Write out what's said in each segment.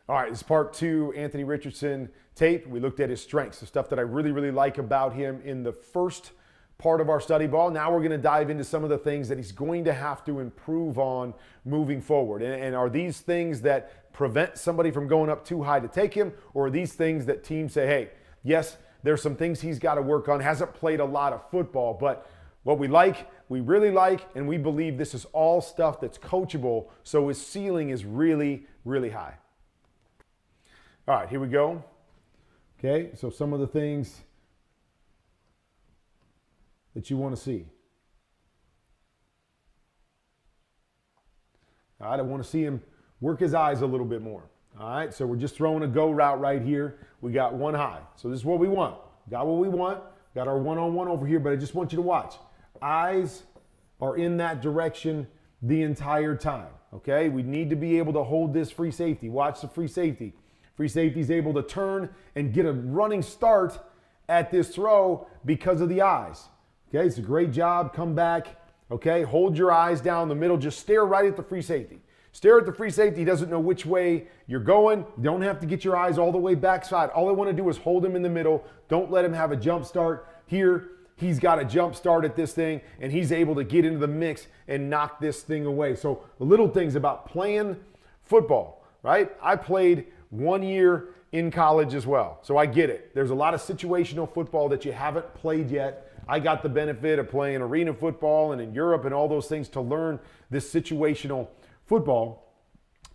All right, this is part 2, Anthony Richardson tape. We looked at his strengths, the stuff that I really like about him in the first part of our study ball. Now we're going to dive into some of the things that he's going to have to improve on moving forward. And are these things that prevent somebody from going up too high to take him, or are these things that teams say, hey, yes, there's some things he's got to work on, hasn't played a lot of football, but what we really like, and we believe this is all stuff that's coachable, so his ceiling is really high. All right, here we go. Okay, so some of the things that you want to see. All right, I want to see him work his eyes a little bit more. All right, so we're just throwing a go route right here. We got one high. So this is what we want. Got what we want. Got our one-on-one over here, but I just want you to watch. Eyes are in that direction the entire time, okay? We need to be able to hold this free safety. Watch the free safety. Free safety is able to turn and get a running start at this throw because of the eyes. Okay, it's a great job. Come back, okay? Hold your eyes down the middle. Just stare right at the free safety. Stare at the free safety. He doesn't know which way you're going. You don't have to get your eyes all the way backside. All I want to do is hold him in the middle. Don't let him have a jump start. Here, he's got a jump start at this thing, and he's able to get into the mix and knock this thing away. So the little things about playing football, right? I played 1 year in college as well, so I get it. There's a lot of situational football that you haven't played yet. I got the benefit of playing arena football and in Europe and all those things to learn this situational football.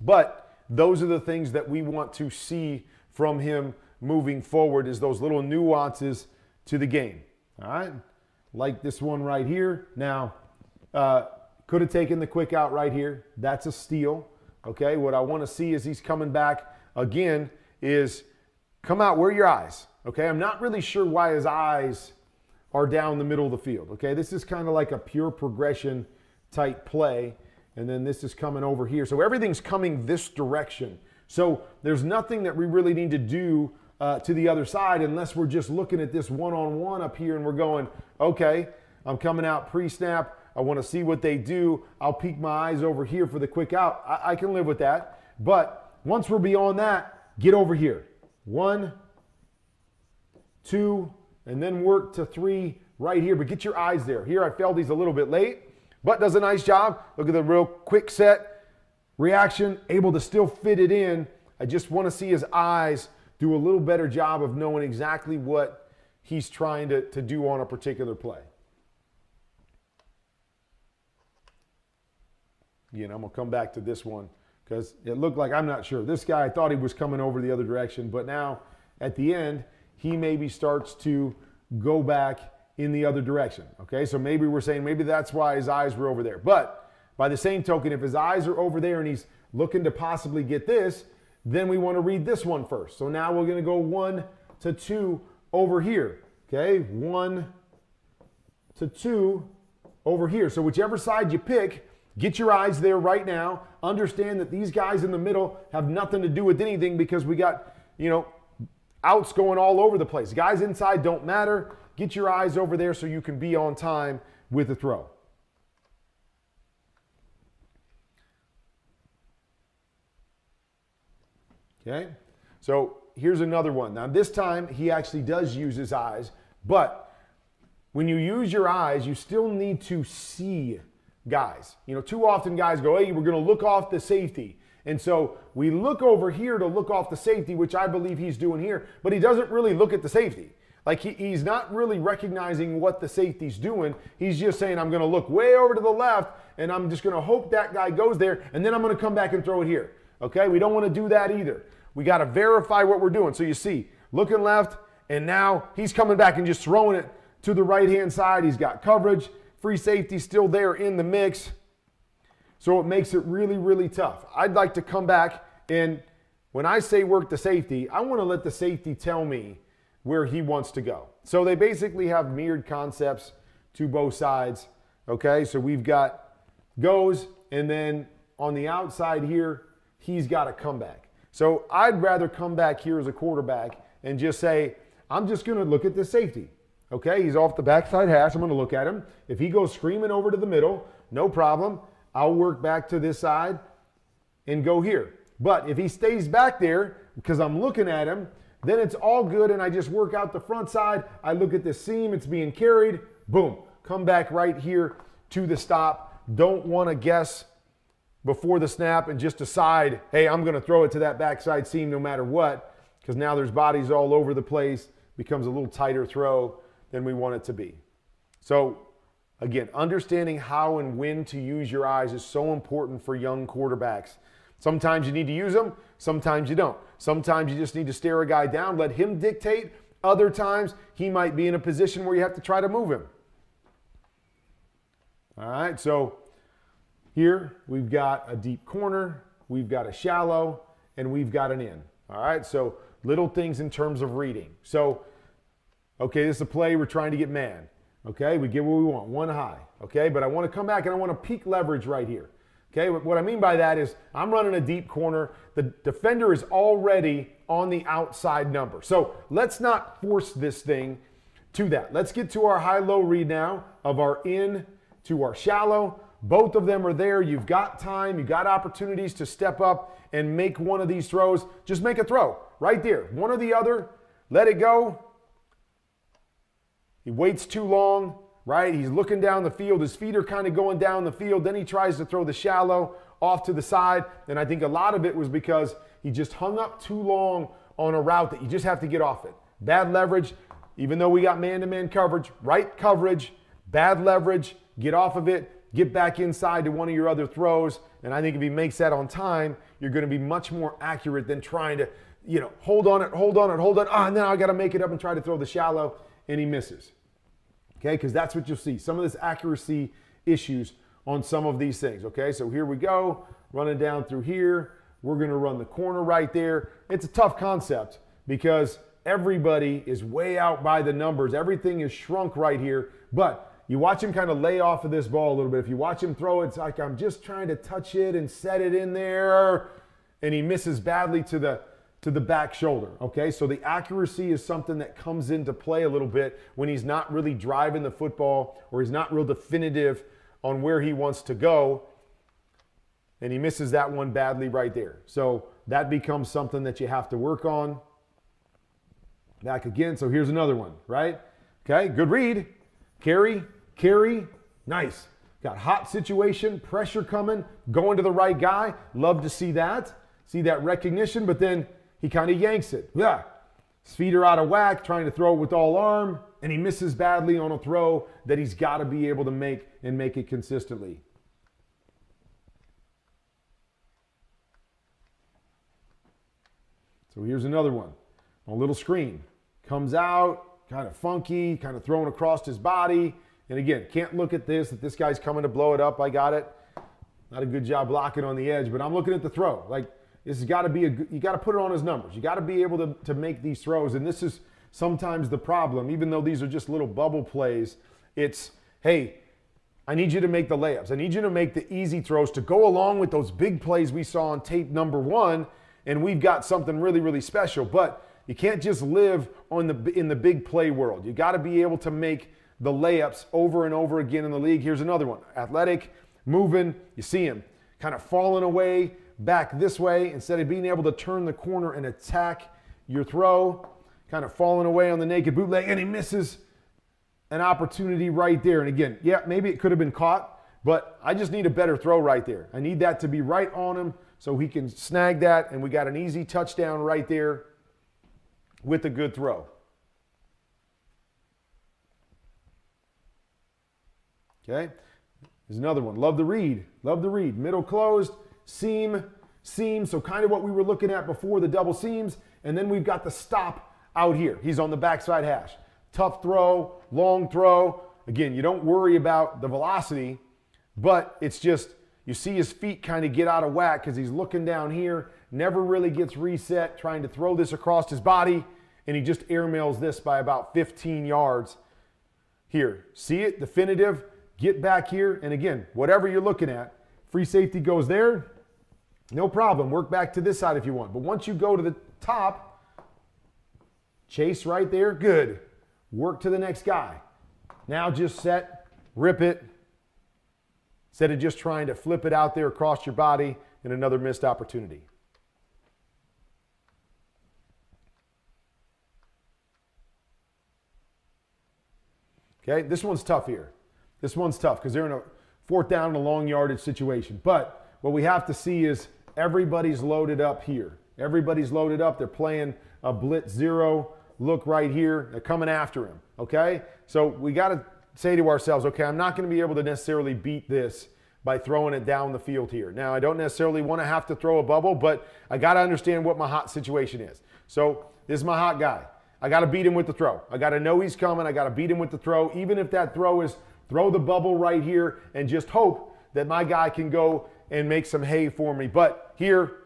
But those are the things that we want to see from him moving forward, is those little nuances to the game. All right, like this one right here. Now, could have taken the quick out right here. That's a steal. Okay, what I want to see is he's coming back again is come out, where are your eyes? Okay, I'm not really sure why his eyes are down the middle of the field. Okay, this is kind of like a pure progression type play. And then this is coming over here. So everything's coming this direction. So there's nothing that we really need to do to the other side unless we're just looking at this one-on-one up here and we're going, okay, I'm coming out pre-snap. I want to see what they do. I'll peek my eyes over here for the quick out. I can live with that. But once we're beyond that, get over here. 1, 2, and then work to 3 right here. But get your eyes there. Here I felt he's a little bit late, but does a nice job. Look at the real quick set reaction, able to still fit it in. I just want to see his eyes do a little better job of knowing exactly what he's trying to do on a particular play. Again, I'm going to come back to this one because it looked like, I'm not sure. This guy, I thought he was coming over the other direction, but now at the end, he maybe starts to go back in the other direction. Okay, so maybe we're saying maybe that's why his eyes were over there. But by the same token, if his eyes are over there and he's looking to possibly get this, then we want to read this one first. So now we're going to go 1 to 2 over here. Okay, 1 to 2 over here. So whichever side you pick, get your eyes there right now. Understand that these guys in the middle have nothing to do with anything because we got, outs going all over the place. Guys inside don't matter. Get your eyes over there so you can be on time with the throw. Okay, so here's another one. Now this time he actually does use his eyes, but when you use your eyes, you still need to see guys. Too often guys go, hey, we're going to look off the safety. And so we look over here to look off the safety, which I believe he's doing here, but he doesn't really look at the safety. Like he's not really recognizing what the safety's doing. He's just saying, I'm going to look way over to the left, and I'm just going to hope that guy goes there, and then I'm going to come back and throw it here. Okay, we don't want to do that either. We got to verify what we're doing. So you see, looking left, and now he's coming back and just throwing it to the right-hand side. He's got coverage. Free safety still there in the mix. So it makes it really tough. I'd like to come back, and when I say work the safety, I want to let the safety tell me where he wants to go. So they basically have mirrored concepts to both sides. Okay, so we've got goes, and then on the outside here, he's got a comeback. So I'd rather come back here as a quarterback and just say, I'm just going to look at this safety. Okay, he's off the backside hash. I'm going to look at him. If he goes screaming over to the middle, no problem. I'll work back to this side and go here. But if he stays back there because I'm looking at him, then it's all good and I just work out the front side. I look at the seam, it's being carried, boom. Come back right here to the stop. Don't want to guess before the snap and just decide, hey, I'm going to throw it to that backside seam no matter what, because now there's bodies all over the place, becomes a little tighter throw than we want it to be. So again, understanding how and when to use your eyes is so important for young quarterbacks. Sometimes you need to use them, sometimes you don't. Sometimes you just need to stare a guy down, let him dictate. Other times, he might be in a position where you have to try to move him. All right, so here we've got a deep corner, we've got a shallow, and we've got an in. All right, so little things in terms of reading. So, okay, this is a play, we're trying to get man. Okay, we get what we want, one high. Okay, but I want to come back and I want to peak leverage right here. Okay, what I mean by that is I'm running a deep corner. The defender is already on the outside number. So let's not force this thing to that. Let's get to our high-low read now of our in to our shallow. Both of them are there. You've got time. You've got opportunities to step up and make one of these throws. Just make a throw right there. One or the other. Let it go. He waits too long. Right? He's looking down the field. His feet are kind of going down the field. Then he tries to throw the shallow off to the side. And I think a lot of it was because he just hung up too long on a route that you just have to get off it. Bad leverage, even though we got man-to-man coverage, right coverage, bad leverage, get off of it, get back inside to one of your other throws. And I think if he makes that on time, you're going to be much more accurate than trying to, hold on it. And then I got to make it up and try to throw the shallow, and he misses. Okay, because that's what you'll see. Some of this accuracy issues on some of these things. Okay, so here we go, running down through here. We're going to run the corner right there. It's a tough concept because everybody is way out by the numbers. Everything is shrunk right here. But you watch him kind of lay off of this ball a little bit. If you watch him throw, it's like I'm just trying to touch it and set it in there. And he misses badly to the back shoulder, okay? So the accuracy is something that comes into play a little bit when he's not really driving the football or he's not real definitive on where he wants to go, and he misses that one badly right there. So that becomes something that you have to work on. Back again, so here's another one, right? Okay, good read. Carry, nice. Got hot situation, pressure coming, going to the right guy. Love to see that recognition, but then he kind of yanks it. Yeah. His feet are out of whack, trying to throw it with all arm, and he misses badly on a throw that he's got to be able to make and make it consistently. So here's another one. A little screen. Comes out, kind of funky, kind of thrown across his body. And again, can't look at this, that this guy's coming to blow it up. I got it. Not a good job blocking on the edge, but I'm looking at the throw. Like, this has got to be you got to put it on his numbers. You got to be able to make these throws. And this is sometimes the problem. Even though these are just little bubble plays, it's, hey, I need you to make the layups. I need you to make the easy throws to go along with those big plays we saw on tape number 1. And we've got something really, really special. But you can't just live in the big play world. You got to be able to make the layups over and over again in the league. Here's another one. Athletic, moving. You see him kind of falling away back this way instead of being able to turn the corner and attack your throw. Kind of falling away on the naked bootleg, and he misses an opportunity right there. And again, yeah, maybe it could have been caught, but I just need a better throw right there. I need that to be right on him so he can snag that, and we got an easy touchdown right there with a good throw. Okay, here's another one. Love the read. Love the read. Middle closed, seam. So kind of what we were looking at before, the double seams. And then we've got the stop out here. He's on the backside hash. Tough throw, long throw. Again, you don't worry about the velocity, but it's just you see his feet kind of get out of whack because he's looking down here, never really gets reset, trying to throw this across his body, and he just airmails this by about 15 yards here. See it? Definitive. Get back here, and again, whatever you're looking at, free safety goes there, no problem. Work back to this side if you want. But once you go to the top, chase right there, good. Work to the next guy. Now just set, rip it, instead of just trying to flip it out there across your body and another missed opportunity. Okay, this one's tough here. This one's tough because they're in a 4th down and a long yardage situation. But what we have to see is everybody's loaded up here. Everybody's loaded up. They're playing a blitz 0 look right here. They're coming after him, okay? So we got to say to ourselves, okay, I'm not going to be able to necessarily beat this by throwing it down the field here. Now, I don't necessarily want to have to throw a bubble, but I got to understand what my hot situation is. So this is my hot guy. I got to beat him with the throw. I got to know he's coming. I got to beat him with the throw, even if that throw is throw the bubble right here and just hope that my guy can go and make some hay for me. But here,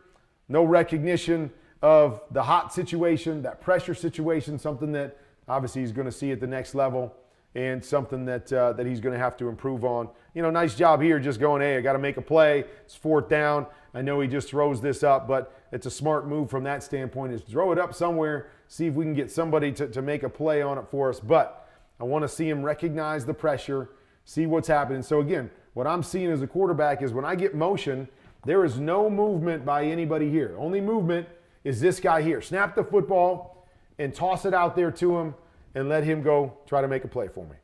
no recognition of the hot situation, that pressure situation, something that obviously he's going to see at the next level and something that he's going to have to improve on. You know, nice job here just going, hey, I got to make a play. It's 4th down. I know he just throws this up, but it's a smart move from that standpoint is throw it up somewhere, see if we can get somebody to make a play on it for us. But I want to see him recognize the pressure, see what's happening. So again, what I'm seeing as a quarterback is when I get motion, there is no movement by anybody here. Only movement is this guy here. Snap the football and toss it out there to him and let him go try to make a play for me.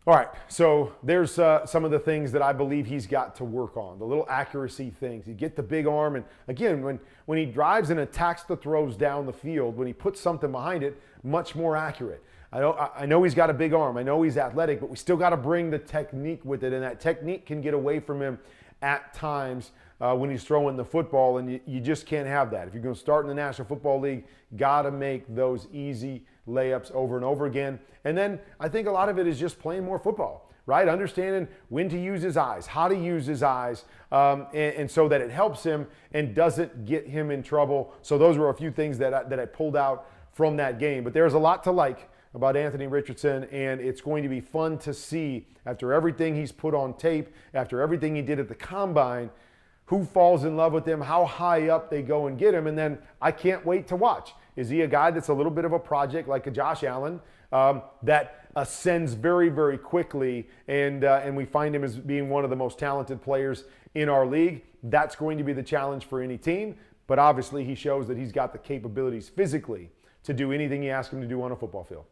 All right, so there's some of the things that I believe he's got to work on, the little accuracy things. You get the big arm, and again, when he drives and attacks the throws down the field, when he puts something behind it, much more accurate. I know he's got a big arm. I know he's athletic, but we still got to bring the technique with it, and that technique can get away from him at times when he's throwing the football, and you just can't have that. If you're going to start in the National Football League, got to make those easy layups over and over again. And then I think a lot of it is just playing more football, right? Understanding when to use his eyes, how to use his eyes, and so that it helps him and doesn't get him in trouble. So those were a few things that I pulled out from that game. But there's a lot to like about Anthony Richardson, and it's going to be fun to see after everything he's put on tape, after everything he did at the Combine, who falls in love with him, how high up they go and get him, and then I can't wait to watch. Is he a guy that's a little bit of a project like a Josh Allen that ascends very, very quickly, and we find him as being one of the most talented players in our league? That's going to be the challenge for any team, but obviously he shows that he's got the capabilities physically to do anything you ask him to do on a football field.